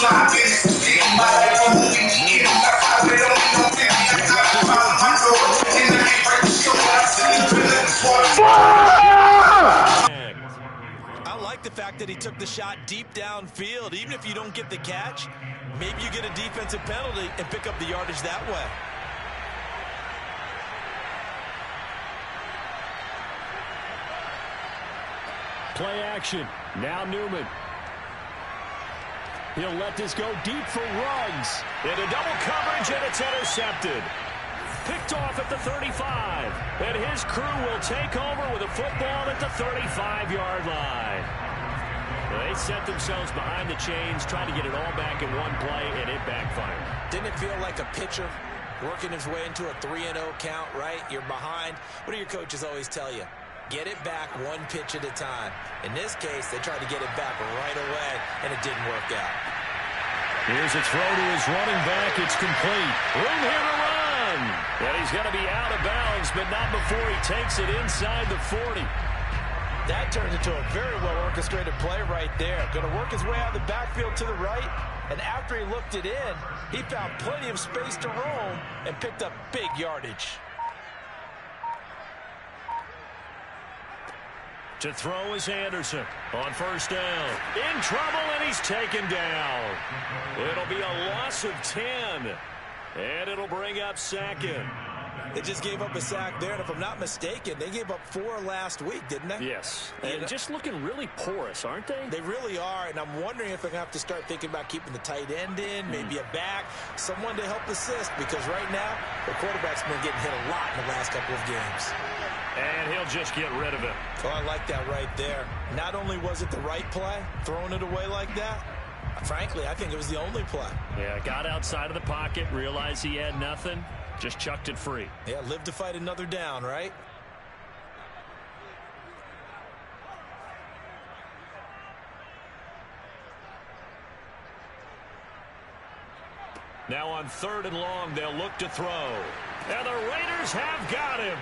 I like the fact that he took the shot deep downfield. Even if you don't get the catch, maybe you get a defensive penalty and pick up the yardage that way. Play action. Now Newman. He'll let this go deep for Ruggs. Into double coverage, and it's intercepted. Picked off at the 35. And his crew will take over with a football at the 35-yard line. They set themselves behind the chains, trying to get it all back in one play, and it backfired. Didn't it feel like a pitcher working his way into a 3-0 count, right? You're behind. What do your coaches always tell you? Get it back one pitch at a time. In this case, they tried to get it back right away, and it didn't work out. Here's a throw to his running back. It's complete. Room here to run. And he's going to be out of bounds, but not before he takes it inside the 40. That turned into a very well-orchestrated play right there. Going to work his way out of the backfield to the right, and after he looked it in, he found plenty of space to roam and picked up big yardage. To throw is Anderson on first down. In trouble, and he's taken down. It'll be a loss of 10, and it'll bring up second. They just gave up a sack there, and if I'm not mistaken, they gave up 4 last week, didn't they? Yes, and just looking really porous, aren't they? They really are, and I'm wondering if they're going to have to start thinking about keeping the tight end in, maybe a back, someone to help assist, because right now, the quarterback's been getting hit a lot in the last couple of games. And he'll just get rid of it. Oh, I like that right there. Not only was it the right play, throwing it away like that, frankly, I think it was the only play. Yeah, got outside of the pocket, realized he had nothing, just chucked it free. Yeah, live to fight another down, right? Now on 3rd and long, they'll look to throw. And the Raiders have got him.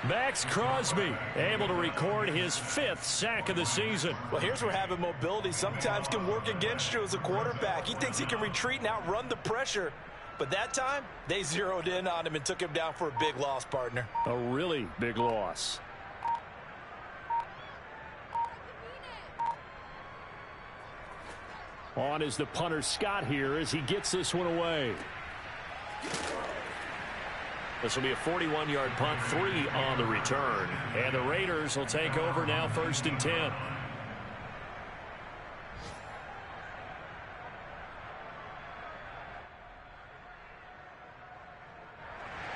Max Crosby able to record his 5th sack of the season. Well, here's where having mobility sometimes can work against you as a quarterback. He thinks he can retreat and outrun the pressure. But that time, they zeroed in on him and took him down for a big loss, partner. A really big loss. On is the punter Scott here as he gets this one away. This will be a 41-yard punt, 3 on the return. And the Raiders will take over now 1st and 10.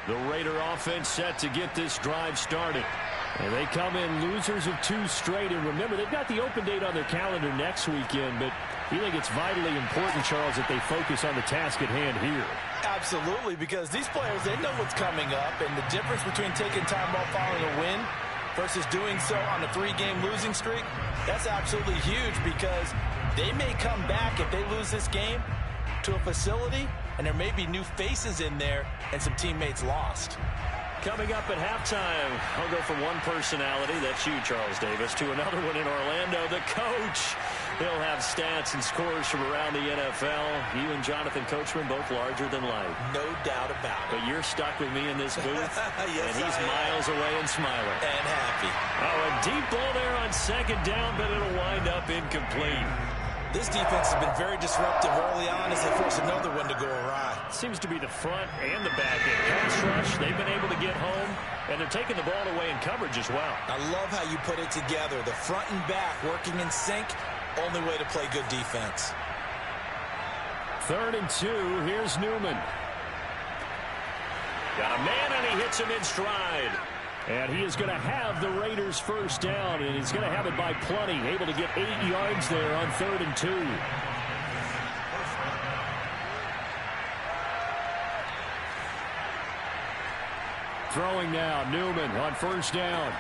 The Raider offense set to get this drive started. And they come in losers of 2 straight. And remember, they've got the open date on their calendar next weekend. But you think it's vitally important, Charles, that they focus on the task at hand here. Absolutely, because these players, they know what's coming up. And the difference between taking time off following a win versus doing so on a 3-game losing streak, that's absolutely huge, because they may come back if they lose this game to a facility, and there may be new faces in there and some teammates lost. Coming up at halftime, I'll go from one personality, that's you, Charles Davis, to another one in Orlando, the coach. He'll have stats and scores from around the NFL. You and Jonathan Coachman, both larger than life. No doubt about it. But you're stuck with me in this booth, yes, and he's miles away and smiling. And happy. Oh, a deep ball there on 2nd down, but it'll wind up incomplete. This defense has been very disruptive early on as they force another one to go awry. Seems to be the front and the back end. Pass rush, they've been able to get home, and they're taking the ball away in coverage as well. I love how you put it together. The front and back working in sync, only way to play good defense. 3rd and 2, here's Newman. Got a man, and he hits him in stride. And he is going to have the Raiders' 1st down, and he's going to have it by plenty. Able to get 8 yards there on 3rd and 2. Throwing now, Newman on 1st down.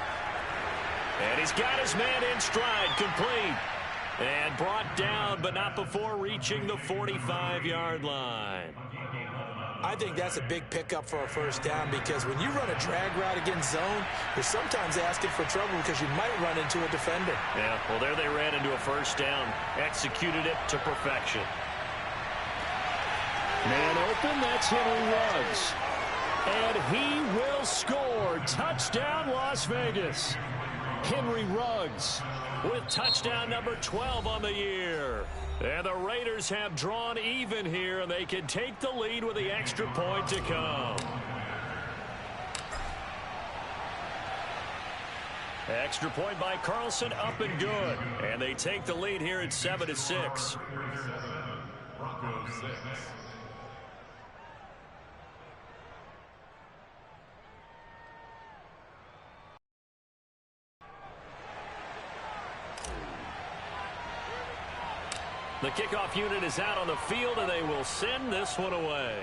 And he's got his man in stride, complete. And brought down, but not before reaching the 45-yard line. I think that's a big pickup for a 1st down, because when you run a drag route against zone, you're sometimes asking for trouble because you might run into a defender. Yeah, well, there they ran into a 1st down, executed it to perfection. Man open, that's Henry Ruggs. And he will score. Touchdown, Las Vegas. Henry Ruggs with touchdown number 12 on the year. And the Raiders have drawn even here, and they can take the lead with the extra point to come. Extra point by Carlson, up and good. And they take the lead here at 7-6. Broncos 6. The kickoff unit is out on the field, and they will send this one away.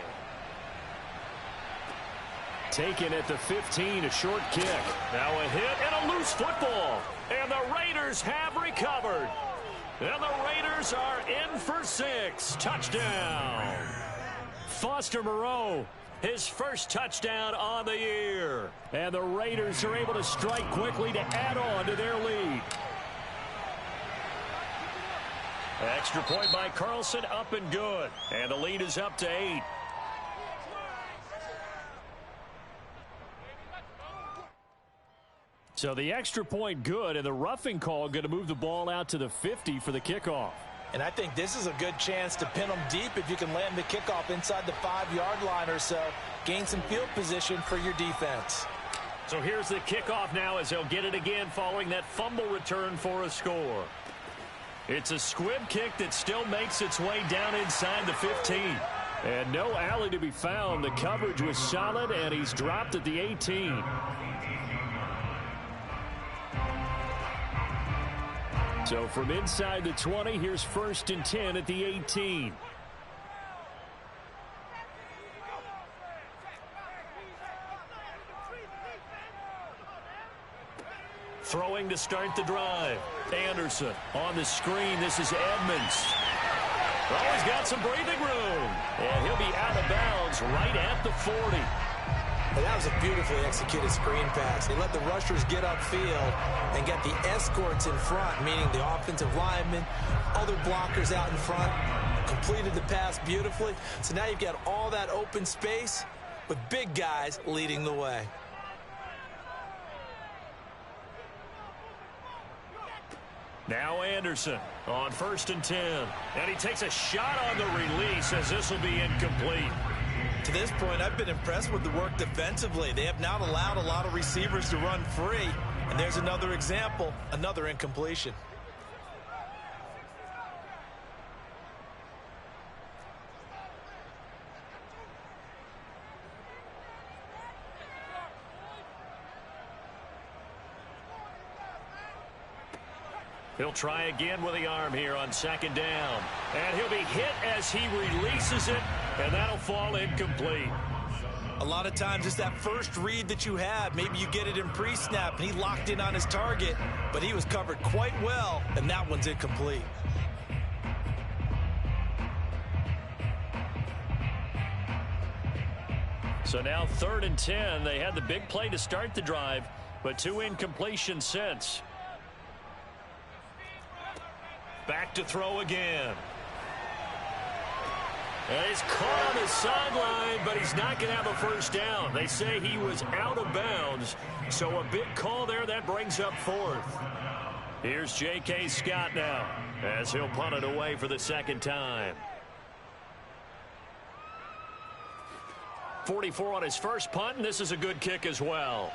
Taken at the 15, a short kick. Now a hit and a loose football. And the Raiders have recovered. And the Raiders are in for 6. Touchdown. Foster Moreau, his first touchdown on the year. And the Raiders are able to strike quickly to add on to their lead. Extra point by Carlson, up and good. And the lead is up to 8. So the extra point good, and the roughing call going to move the ball out to the 50 for the kickoff. And I think this is a good chance to pin them deep if you can land the kickoff inside the 5-yard line or so. Gain some field position for your defense. So here's the kickoff now as they'll get it again following that fumble return for a score. It's a squib kick that still makes its way down inside the 15. And no alley to be found. The coverage was solid, and he's dropped at the 18. So from inside the 20, here's 1st and 10 at the 18. Throwing to start the drive. Anderson on the screen. This is Edmonds. Oh, he's got some breathing room. And he'll be out of bounds right at the 40. And that was a beautifully executed screen pass. They let the rushers get upfield and get the escorts in front, meaning the offensive linemen, other blockers out in front, completed the pass beautifully. So now you've got all that open space with big guys leading the way. Now Anderson on 1st and 10. And he takes a shot on the release as this will be incomplete. To this point, I've been impressed with the work defensively. They have not allowed a lot of receivers to run free. And there's another example, another incompletion. He'll try again with the arm here on 2nd down. And he'll be hit as he releases it, and that'll fall incomplete. A lot of times it's that first read that you have. Maybe you get it in pre-snap, and he locked in on his target, but he was covered quite well, and that one's incomplete. So now 3rd and 10. They had the big play to start the drive, but 2 incompletions since. Back to throw again. And he's caught on the sideline, but he's not going to have a first down. They say he was out of bounds, so a big call there that brings up 4th. Here's J.K. Scott now as he'll punt it away for the 2nd time. 44 on his first punt, and this is a good kick as well.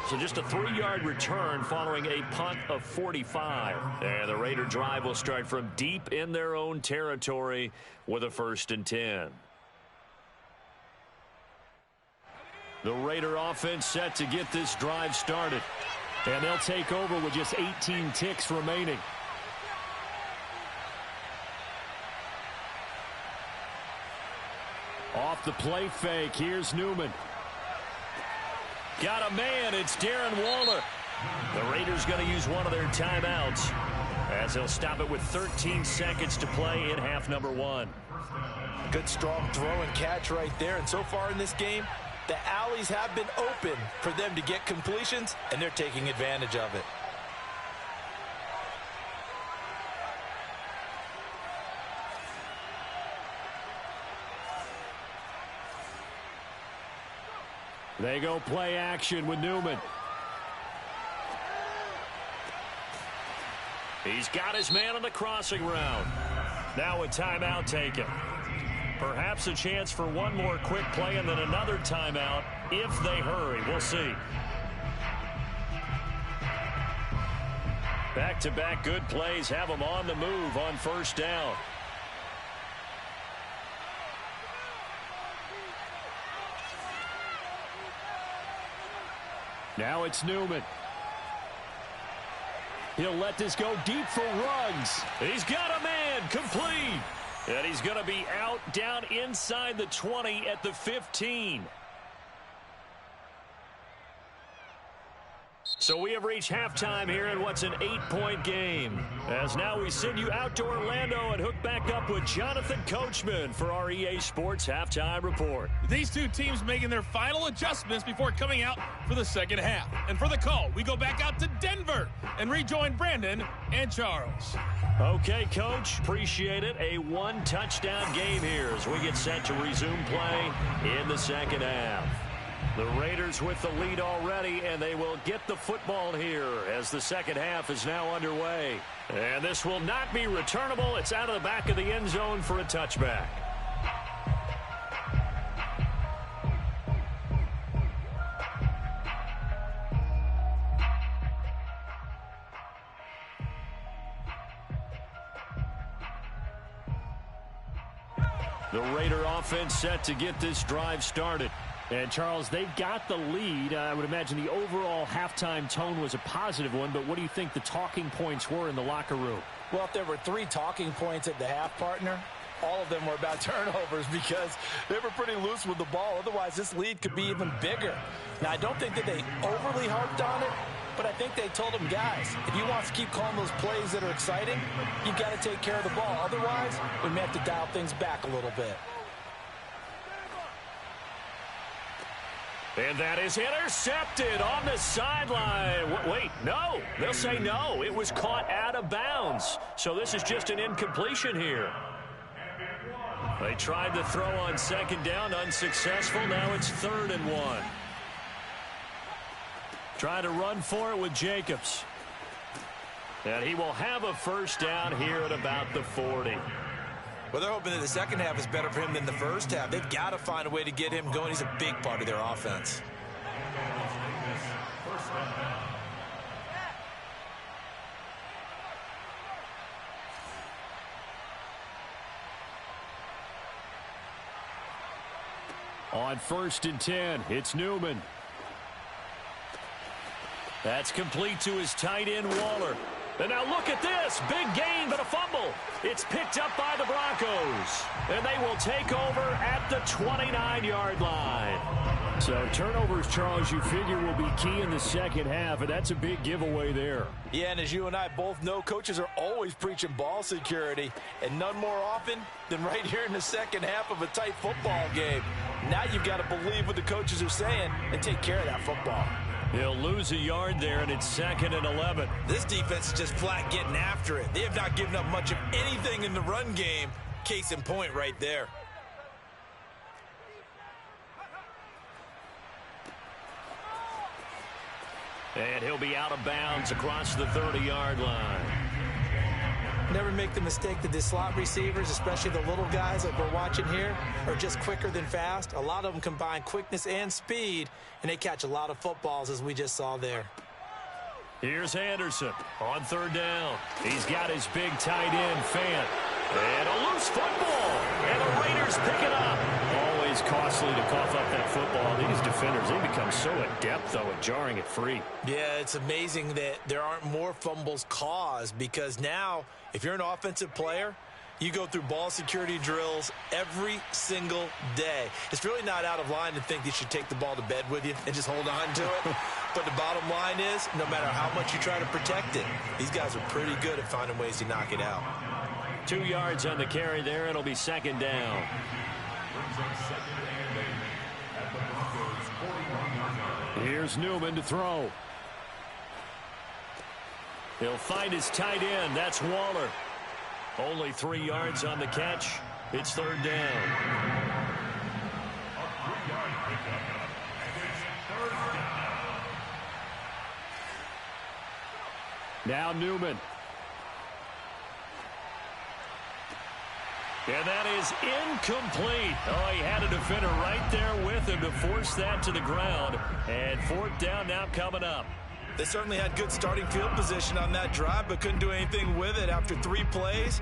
So just a 3-yard return following a punt of 45. And the Raider drive will start from deep in their own territory with a 1st and 10. The Raider offense set to get this drive started. And they'll take over with just 18 ticks remaining. Off the play fake, here's Newman. Got a man, it's Darren Waller. The Raiders going to use one of their timeouts as they'll stop it with 13 seconds to play in half number 1. Good strong throw and catch right there. And so far in this game, the alleys have been open for them to get completions, and they're taking advantage of it. They go play action with Newman. He's got his man on the crossing route. Now a timeout taken. Perhaps a chance for one more quick play and then another timeout if they hurry. We'll see. Back-to-back good plays have them on the move on first down. Now it's Newman. He'll let this go deep for Ruggs. He's got a man complete. And he's going to be out down inside the 20 at the 15. So we have reached halftime here in what's an 8-point game. As now we send you out to Orlando and hook back up with Jonathan Coachman for our EA Sports Halftime Report. These two teams making their final adjustments before coming out for the second half. And for the call, we go back out to Denver and rejoin Brandon and Charles. Okay, Coach, appreciate it. A one-touchdown game here as we get set to resume play in the second half. The Raiders with the lead already, and they will get the football here as the second half is now underway. And this will not be returnable. It's out of the back of the end zone for a touchback. The Raider offense set to get this drive started. And, Charles, they've got the lead. I would imagine the overall halftime tone was a positive one, but what do you think the talking points were in the locker room? Well, if there were 3 talking points at the half, partner, all of them were about turnovers because they were pretty loose with the ball. Otherwise, this lead could be even bigger. Now, I don't think that they overly harped on it, but I think they told them, guys, if you want to keep calling those plays that are exciting, you've got to take care of the ball. Otherwise, we may have to dial things back a little bit. And that is intercepted on the sideline. Wait, no. They'll say no. It was caught out of bounds. So this is just an incompletion here. They tried to throw on second down, unsuccessful. Now it's 3rd and 1. Try to run for it with Jacobs. And he will have a first down here at about the 40. Well, they're hoping that the second half is better for him than the first half. They've got to find a way to get him going. He's a big part of their offense. On 1st and 10, it's Newman. That's complete to his tight end, Waller. And now look at this. Big gain, but a fumble. It's picked up by the Broncos. And they will take over at the 29-yard line. So turnovers, Charles, you figure will be key in the second half, and that's a big giveaway there. Yeah, and as you and I both know, coaches are always preaching ball security, and none more often than right here in the second half of a tight football game. Now you've got to believe what the coaches are saying and take care of that football. He'll lose a yard there, and it's 2nd and 11. This defense is just flat getting after it. They have not given up much of anything in the run game. Case in point right there. And he'll be out of bounds across the 30-yard line. Never make the mistake that the slot receivers, especially the little guys like we're watching here, are just quicker than fast. A lot of them combine quickness and speed, and they catch a lot of footballs, as we just saw there. Here's Anderson on 3rd down. He's got his big tight end, Fant. And a loose football. And the Raiders pick it up. Always costly to cough up that football. These defenders, they become so adept, though, at jarring it free. Yeah, it's amazing that there aren't more fumbles caused because now, if you're an offensive player, you go through ball security drills every single day. It's really not out of line to think you should take the ball to bed with you and just hold on to it. But the bottom line is, no matter how much you try to protect it, these guys are pretty good at finding ways to knock it out. 2 yards on the carry there. It'll be 2nd down. Here's Newman to throw. He'll find his tight end. That's Waller. Only 3 yards on the catch. It's 3rd down. Now Newman. And that is incomplete. Oh, he had a defender right there with him to force that to the ground. And fourth down now coming up. They certainly had good starting field position on that drive, but couldn't do anything with it after 3 plays.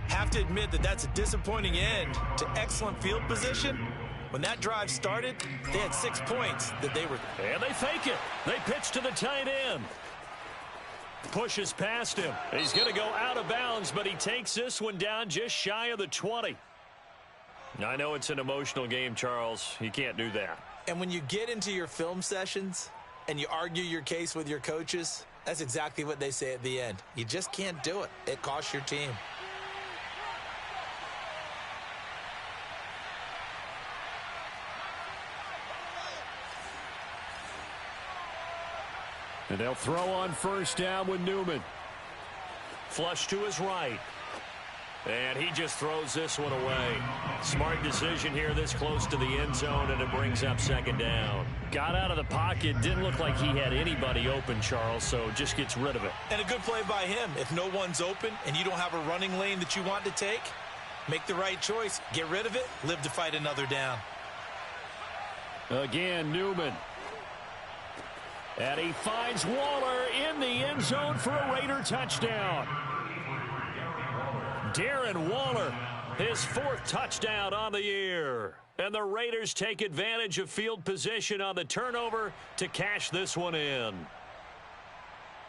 Have to admit that that's a disappointing end to excellent field position. When that drive started, they had 6 points that they were... And they fake it. They pitch to the tight end. Pushes past him. He's going to go out of bounds, but he takes this one down just shy of the 20. I know it's an emotional game, Charles. You can't do that. And when you get into your film sessions and you argue your case with your coaches, that's exactly what they say at the end. You just can't do it. It costs your team. And they'll throw on first down with Newman. Flush to his right. And he just throws this one away. Smart decision here this close to the end zone, and it brings up second down. Got out of the pocket. Didn't look like he had anybody open, Charles, so just gets rid of it. And a good play by him. If no one's open and you don't have a running lane that you want to take, make the right choice. Get rid of it. Live to fight another down. Again, Newman. And he finds Waller in the end zone for a Raider touchdown. Darren Waller, his 4th touchdown on the year. And the Raiders take advantage of field position on the turnover to cash this one in.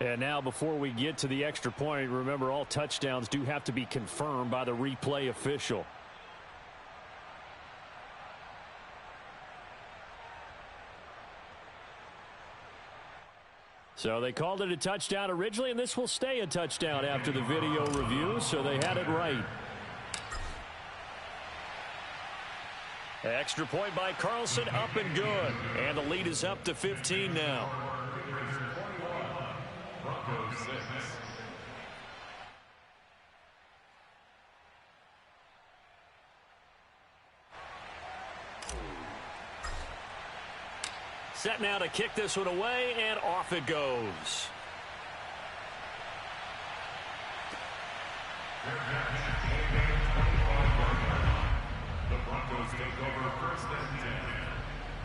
And now before we get to the extra point, remember all touchdowns do have to be confirmed by the replay official. So they called it a touchdown originally, and this will stay a touchdown after the video review, so they had it right. Extra point by Carlson, up and good. And the lead is up to 15 now. Broncos 6. Set now to kick this one away, and off it goes. The Broncos take over first and 10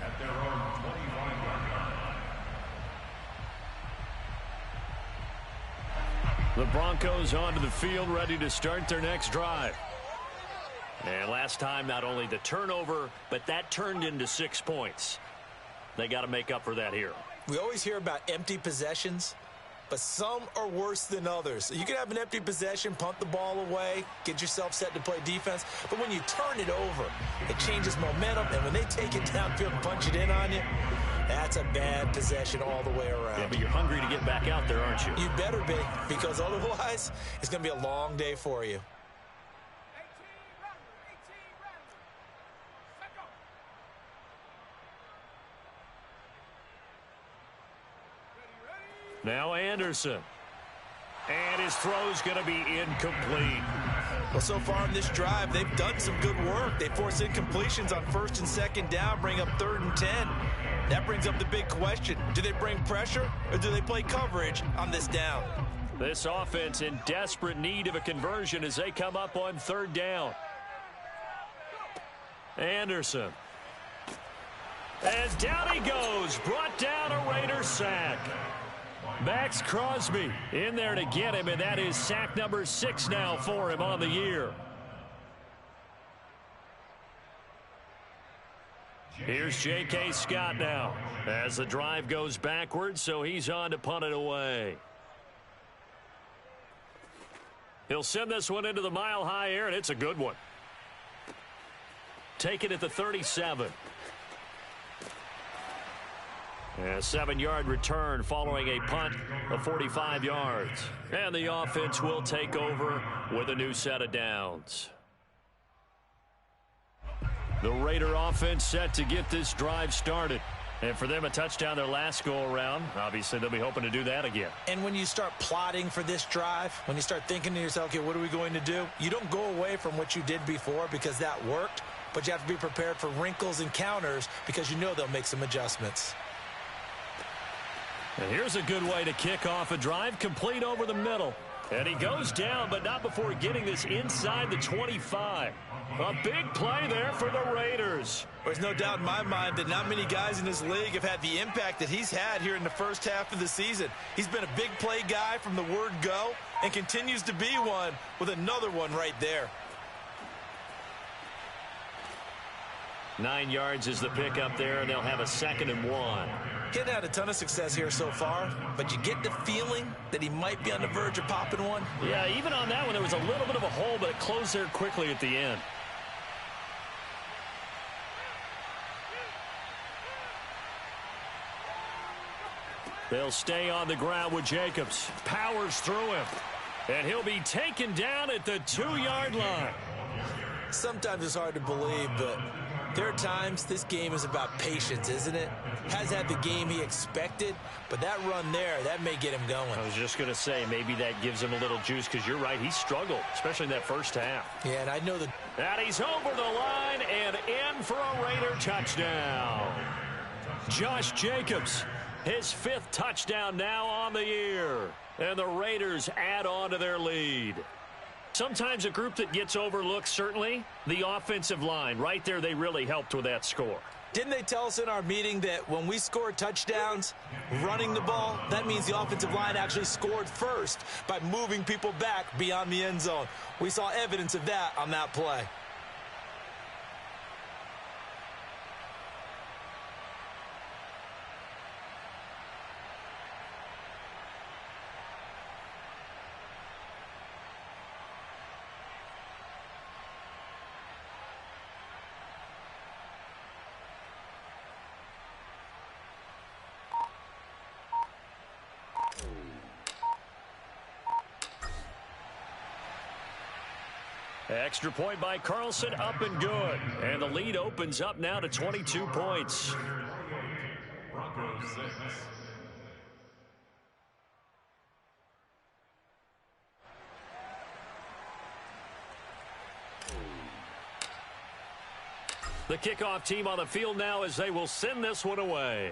at their own 25-yard line. The Broncos onto the field, ready to start their next drive. And last time, not only the turnover, but that turned into 6 points. They got to make up for that here. We always hear about empty possessions, but some are worse than others. You can have an empty possession, punt the ball away, get yourself set to play defense, but when you turn it over, it changes momentum, and when they take it downfield and punch it in on you, that's a bad possession all the way around. Yeah, but you're hungry to get back out there, aren't you? You better be, because otherwise, it's going to be a long day for you. Now Anderson. And his throw's going to be incomplete. Well, so far in this drive, they've done some good work. They force incompletions on first and second down, bring up 3rd and 10. That brings up the big question. Do they bring pressure or do they play coverage on this down? This offense in desperate need of a conversion as they come up on 3rd down. Anderson. As down he goes, brought down a Raider sack. Max Crosby in there to get him, and that is sack number 6 now for him on the year. Here's J.K. Scott now as the drive goes backwards, so he's on to punt it away. He'll send this one into the mile-high air, and it's a good one. Take it at the 37. A 7-yard return following a punt of 45 yards. And the offense will take over with a new set of downs. The Raider offense set to get this drive started. And for them, a touchdown their last go-around. Obviously, they'll be hoping to do that again. And when you start plotting for this drive, when you start thinking to yourself, okay, what are we going to do? You don't go away from what you did before because that worked. But you have to be prepared for wrinkles and counters because you know they'll make some adjustments. And here's a good way to kick off a drive, complete over the middle. And he goes down, but not before getting this inside the 25. A big play there for the Raiders. There's no doubt in my mind that not many guys in this league have had the impact that he's had here in the first half of the season. He's been a big play guy from the word go and continues to be one with another one right there. 9 yards is the pickup there, and they'll have a 2nd and 1. Getting had a ton of success here so far, but you get the feeling that he might be on the verge of popping one. Yeah, even on that one, there was a little bit of a hole, but it closed there quickly at the end. They'll stay on the ground with Jacobs. Powers through him. And he'll be taken down at the 2-yard line. Sometimes it's hard to believe, but there are times this game is about patience, isn't it? Has had the game he expected, but that run there, that may get him going. I was just going to say, maybe that gives him a little juice, because you're right, he struggled, especially in that first half. Yeah, and I know that. And he's over the line and in for a Raider touchdown. Josh Jacobs, his 5th touchdown now on the year. And the Raiders add on to their lead. Sometimes a group that gets overlooked, certainly, the offensive line. Right there, they really helped with that score. Didn't they tell us in our meeting that when we score touchdowns running the ball, that means the offensive line actually scored first by moving people back beyond the end zone? We saw evidence of that on that play. Extra point by Carlson, up and good. And the lead opens up now to 22 points. Broncos 6. The kickoff team on the field now as they will send this one away.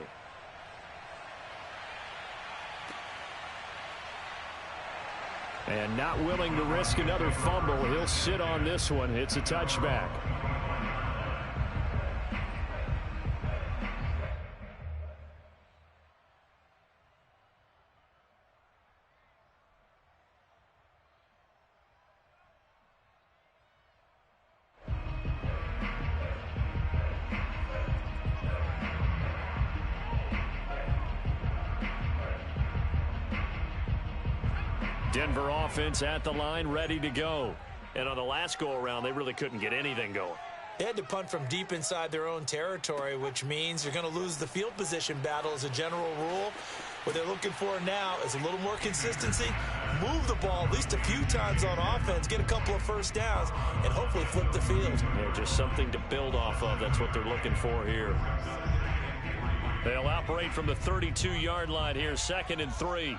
And not willing to risk another fumble. He'll sit on this one. It's a touchback. Denver offense at the line, ready to go. And on the last go-around, they really couldn't get anything going. They had to punt from deep inside their own territory, which means you're going to lose the field position battle as a general rule. What they're looking for now is a little more consistency, move the ball at least a few times on offense, get a couple of first downs, and hopefully flip the field. Yeah, just something to build off of. That's what they're looking for here. They'll operate from the 32-yard line here, 2nd and 3.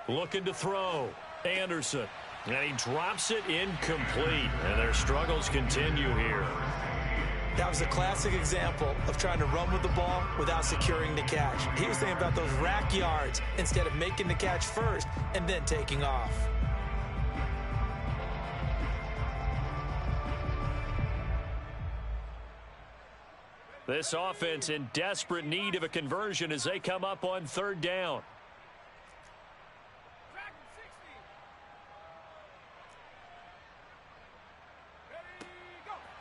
Looking to throw. Anderson. And he drops it incomplete. And their struggles continue here. That was a classic example of trying to run with the ball without securing the catch. He was thinking about those rack yards instead of making the catch first and then taking off. This offense in desperate need of a conversion as they come up on 3rd down.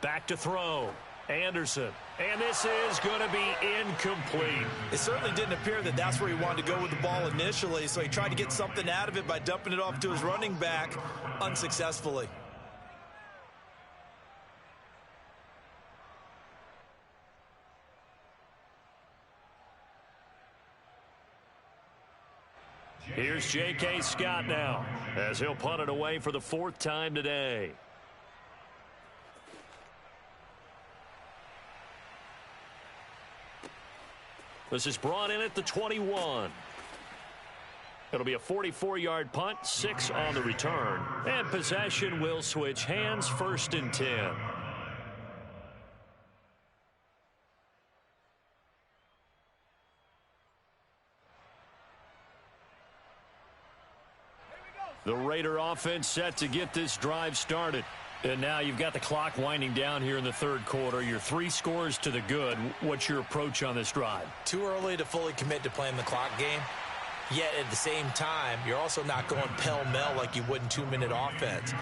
Back to throw. Anderson. And this is going to be incomplete. It certainly didn't appear that that's where he wanted to go with the ball initially, so he tried to get something out of it by dumping it off to his running back unsuccessfully. Here's J.K. Scott now as he'll punt it away for the 4th time today. This is brought in at the 21. It'll be a 44-yard punt, 6 on the return. And possession will switch hands, 1st and 10. The Raider offense set to get this drive started. And now you've got the clock winding down here in the third quarter. You're 3 scores to the good. What's your approach on this drive? Too early to fully commit to playing the clock game. Yet at the same time, you're also not going pell-mell like you would in 2-minute offense.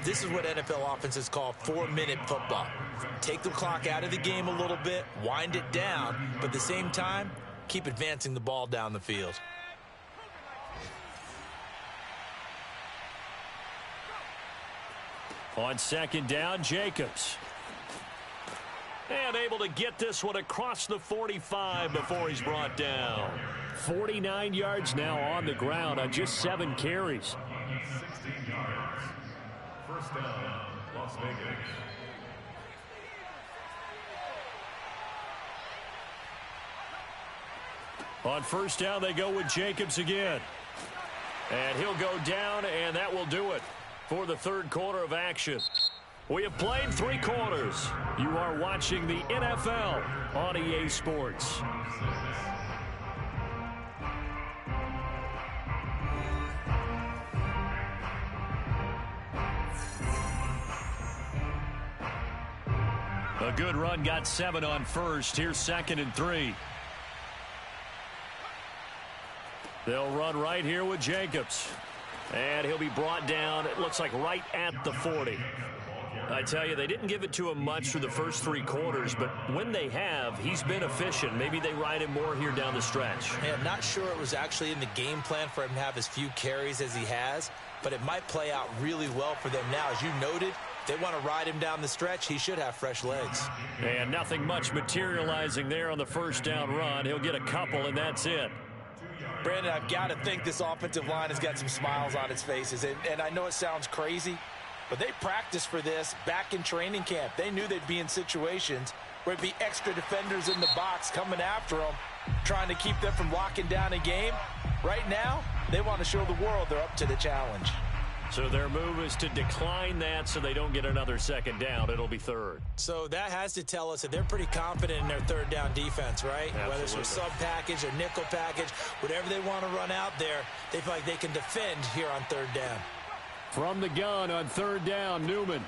This is what NFL offenses call 4-minute football. Take the clock out of the game a little bit, wind it down, but at the same time, keep advancing the ball down the field. On second down, Jacobs. And able to get this one across the 45 before he's brought down. 49 yards now on the ground on just 7 carries. 16 yards. First down, Las Vegas. On first down, they go with Jacobs again. And he'll go down, and that will do it for the third quarter of action. We have played 3 quarters. You are watching the NFL on EA Sports. A good run, got 7 on first. Here's 2nd and 3. They'll run right here with Jacobs. And he'll be brought down, it looks like right at the 40. I tell you, they didn't give it to him much through the first 3 quarters, but when they have, he's been efficient. Maybe they ride him more here down the stretch. Yeah, I'm not sure it was actually in the game plan for him to have as few carries as he has, but it might play out really well for them now. As you noted, if they want to ride him down the stretch, he should have fresh legs. And nothing much materializing there on the first down run. He'll get a couple, and that's it. Brandon, I've got to think this offensive line has got some smiles on its faces. And I know it sounds crazy, but they practiced for this back in training camp. They knew they'd be in situations where it'd be extra defenders in the box coming after them, trying to keep them from locking down a game. Right now, they want to show the world they're up to the challenge. So their move is to decline that so they don't get another second down. It'll be 3rd. So that has to tell us that they're pretty confident in their third down defense, right? Absolutely. Whether it's a sub package or nickel package, whatever they want to run out there, they feel like they can defend here on 3rd down. From the gun on 3rd down, Newman.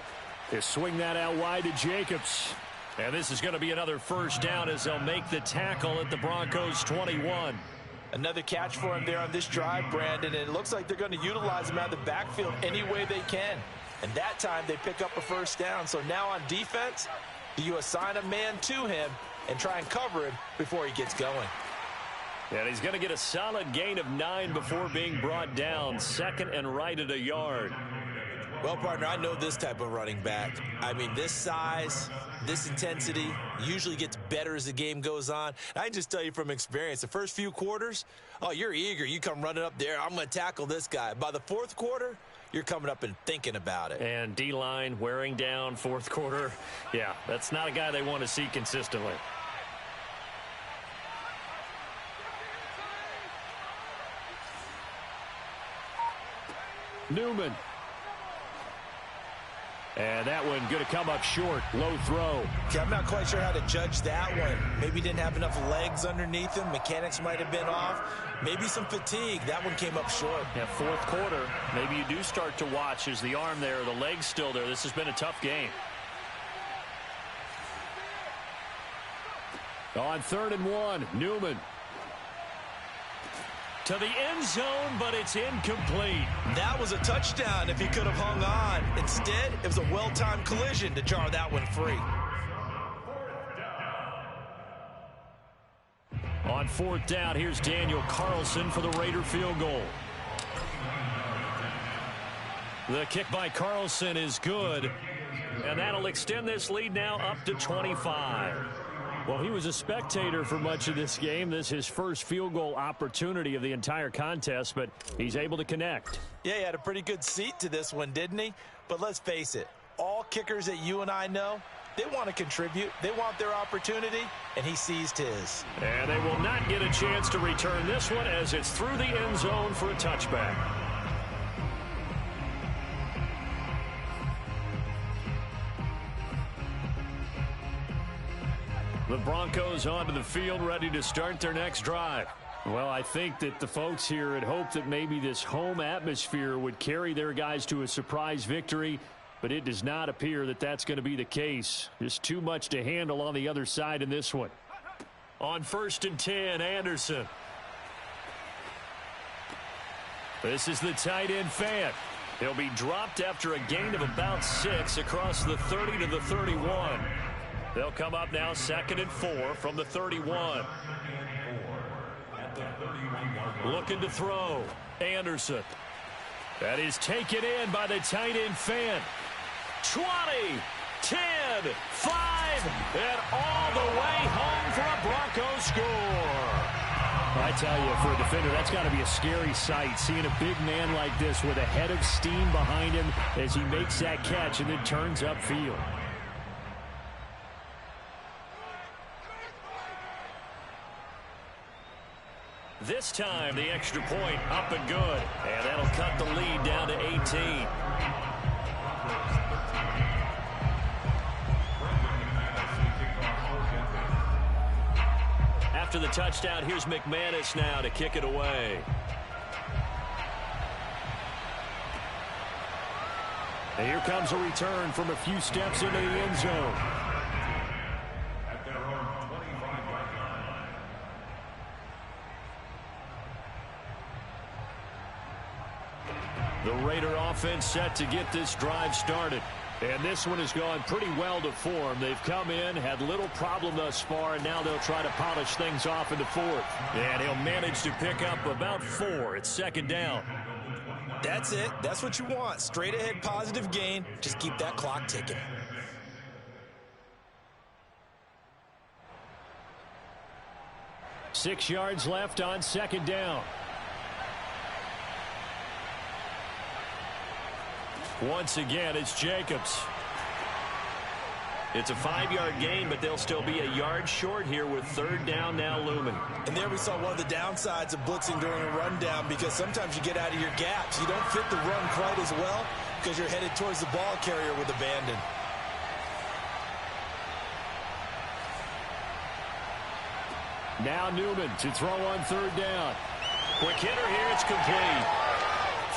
They swing that out wide to Jacobs. And this is going to be another first down as they'll make the tackle at the Broncos 21. Another catch for him there on this drive, Brandon, and it looks like they're going to utilize him out of the backfield any way they can. And that time they pick up a first down. So now on defense, do you assign a man to him and try and cover him before he gets going? And he's going to get a solid gain of 9 before being brought down. 2nd and right at a yard. Well, partner, I know this type of running back. I mean, this size, this intensity usually gets better as the game goes on. And I can just tell you from experience, the first few quarters, oh, you're eager. You come running up there, I'm going to tackle this guy. By the 4th quarter, you're coming up and thinking about it. And D-line wearing down 4th quarter. Yeah, that's not a guy they want to see consistently. Newman. And that one going to come up short. Low throw. Okay, I'm not quite sure how to judge that one. Maybe didn't have enough legs underneath him. Mechanics might have been off. Maybe some fatigue. That one came up short. Yeah, 4th quarter. Maybe you do start to watch. Is the arm there, the leg's still there? This has been a tough game. On 3rd and 1, Newman. To the end zone, but it's incomplete. That was a touchdown if he could have hung on. Instead, it was a well-timed collision to jar that one free. On 4th down, here's Daniel Carlson for the Raider field goal. The kick by Carlson is good, and that'll extend this lead now up to 25. Well, he was a spectator for much of this game. This is his first field goal opportunity of the entire contest, but he's able to connect. Yeah, he had a pretty good seat to this one, didn't he? But let's face it, all kickers that you and I know, they want to contribute. They want their opportunity, and he seized his. And they will not get a chance to return this one as it's through the end zone for a touchback. The Broncos onto the field, ready to start their next drive. Well, I think that the folks here had hoped that maybe this home atmosphere would carry their guys to a surprise victory, but it does not appear that that's going to be the case. There's too much to handle on the other side in this one. On 1st and 10, Anderson. This is the tight end Fant. He'll be dropped after a gain of about 6 across the 30 to the 31. They'll come up now 2nd and 4 from the 31. Looking to throw. Anderson. That is taken in by the tight end Fant. 20, 10, 5, and all the way home for a Broncos score. I tell you, for a defender, that's got to be a scary sight, seeing a big man like this with a head of steam behind him as he makes that catch and then turns upfield. This time, the extra point up and good. And that'll cut the lead down to 18. After the touchdown, here's McManus now to kick it away. And here comes a return from a few steps into the end zone. The Raider offense set to get this drive started. And this one has gone pretty well to form. They've come in, had little problem thus far, and now they'll try to polish things off into 4th. And he'll manage to pick up about 4. It's 2nd down. That's it. That's what you want. Straight ahead positive gain. Just keep that clock ticking. Six yards left on 2nd down. Once again, it's Jacobs. It's a 5-yard gain, but they'll still be a yard short here with 3rd down now looming. And there we saw one of the downsides of blitzing during a rundown, because sometimes you get out of your gaps. You don't fit the run quite as well because you're headed towards the ball carrier with abandon. Now Newman to throw on 3rd down. Quick hitter here, it's complete.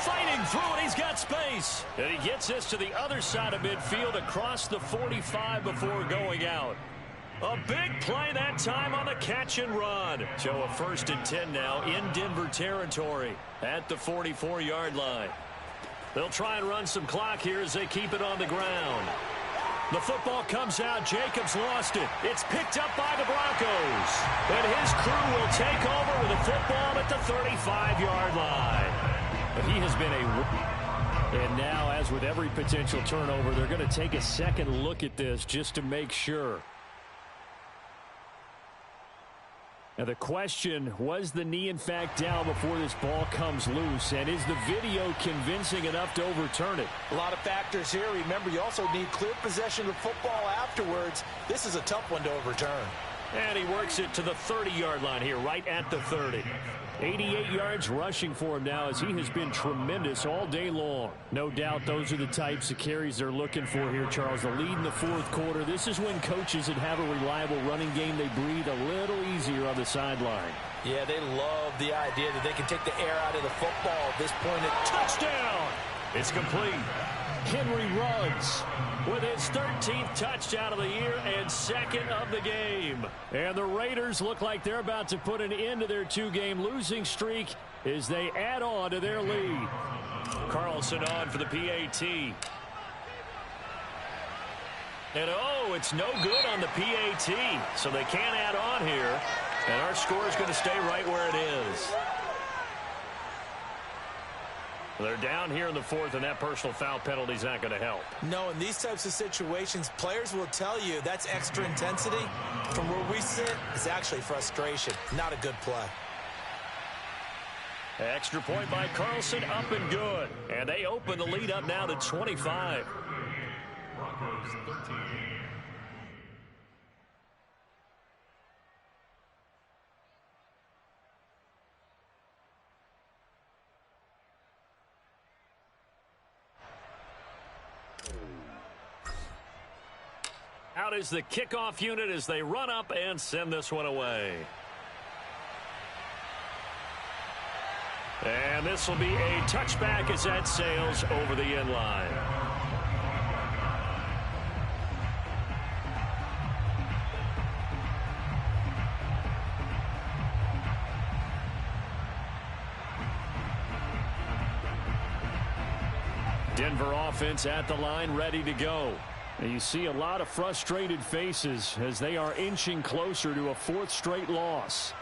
Fighting through it, he's got space. And he gets this to the other side of midfield across the 45 before going out. A big play that time on the catch and run. So a 1st and 10 now in Denver territory at the 44-yard line. They'll try and run some clock here as they keep it on the ground. The football comes out. Jacobs lost it. It's picked up by the Broncos. And his crew will take over with a football at the 35-yard line. But he has been and now, as with every potential turnover, they're going to take a second look at this just to make sure. Now the question, was the knee in fact down before this ball comes loose? And is the video convincing enough to overturn it? A lot of factors here. Remember, you also need clear possession of football afterwards. This is a tough one to overturn. And he works it to the 30-yard line here, right at the 30. 88 yards rushing for him now, as he has been tremendous all day long. No doubt those are the types of carries they're looking for here, Charles. The lead in the 4th quarter. This is when coaches that have a reliable running game, they breathe a little easier on the sideline. Yeah, they love the idea that they can take the air out of the football at this point. Touchdown! It's complete. Henry Ruggs with his 13th touchdown of the year and 2nd of the game. And the Raiders look like they're about to put an end to their 2-game losing streak as they add on to their lead. Carlson on for the PAT. And it's no good on the PAT, so they can't add on here. And our score is going to stay right where it is. They're down here in the 4th, and that personal foul penalty is not going to help. No, in these types of situations, players will tell you that's extra intensity. From where we sit, it's actually frustration. Not a good play. Extra point by Carlson, up and good. And they open the lead up now to 25. Broncos 13. Out is the kickoff unit as they run up and send this one away. And this will be a touchback as that sails over the end line. Denver offense at the line, ready to go. And you see a lot of frustrated faces as they are inching closer to a fourth straight loss.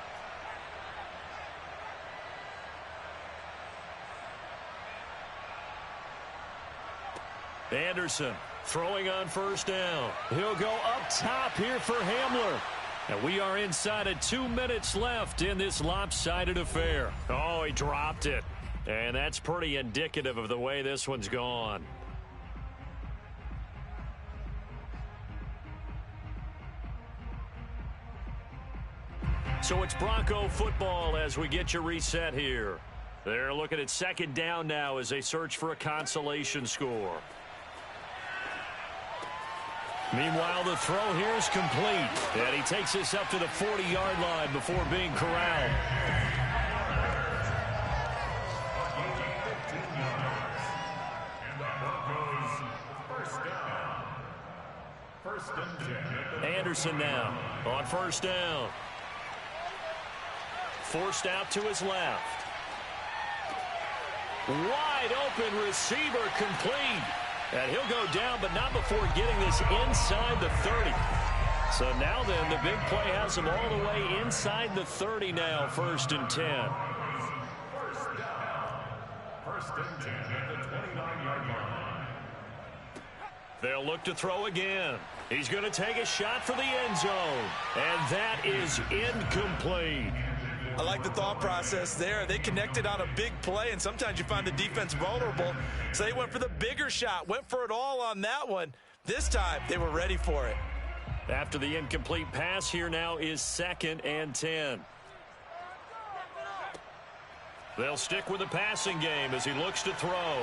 Anderson throwing on first down. He'll go up top here for Hamler. And we are inside of 2 minutes left in this lopsided affair. Oh, he dropped it. And that's pretty indicative of the way this one's gone. So it's Bronco football as we get you reset here. They're looking at second down now as they search for a consolation score. Meanwhile, the throw here is complete. And he takes this up to the 40-yard line before being corralled. Anderson now on first down. Forced out to his left. Wide open receiver complete. And he'll go down, but not before getting this inside the 30. So now then, the big play has him all the way inside the 30 now, 1st and 10. First and 10 at the 29-yard line. They'll look to throw again. He's going to take a shot for the end zone. And that is incomplete. I like the thought process there. They connected on a big play, and sometimes you find the defense vulnerable. So they went for the bigger shot, went for it all on that one. This time, they were ready for it. After the incomplete pass, here now is 2nd and 10. They'll stick with the passing game as he looks to throw.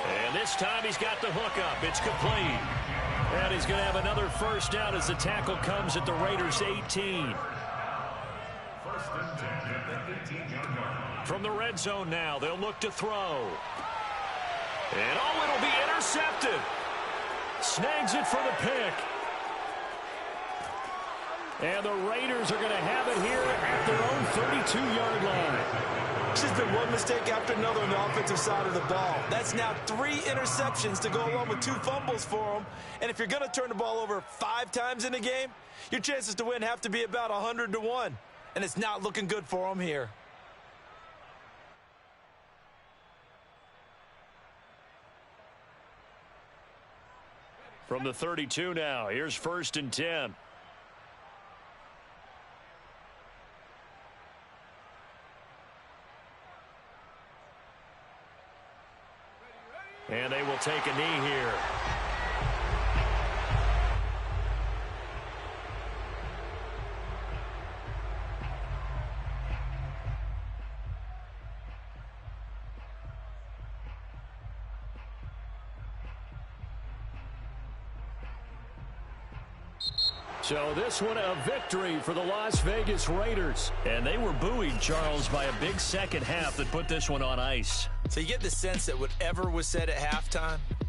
And this time he's got the hook up. It's complete. And he's going to have another first down as the tackle comes at the Raiders' 18. From the red zone now, they'll look to throw. And oh, it'll be intercepted. Snags it for the pick. And the Raiders are going to have it here at their own 32-yard line. It's just been one mistake after another on the offensive side of the ball. That's now 3 interceptions to go along with 2 fumbles for them. And if you're going to turn the ball over 5 times in a game, your chances to win have to be about 100 to 1. And it's not looking good for them here. From the 32 now, here's 1st and 10. And they will take a knee here. So this one a victory for the Las Vegas Raiders. And they were buoyed, Charles, by a big second half that put this one on ice. So you get the sense that whatever was said at halftime,